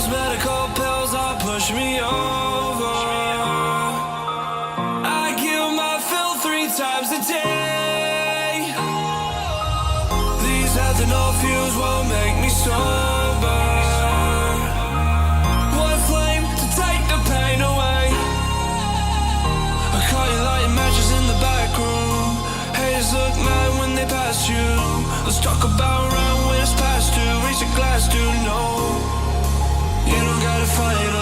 those medical pills are push me over. I kill my fill 3 times a day. These ethanol fuels won't make me sober. One flame to take the pain away. I caught you lighting matches in the back room. Haters look mad when they pass you. Let's talk about round when it's past due. Reach a glass, dude, no. You don't gotta fight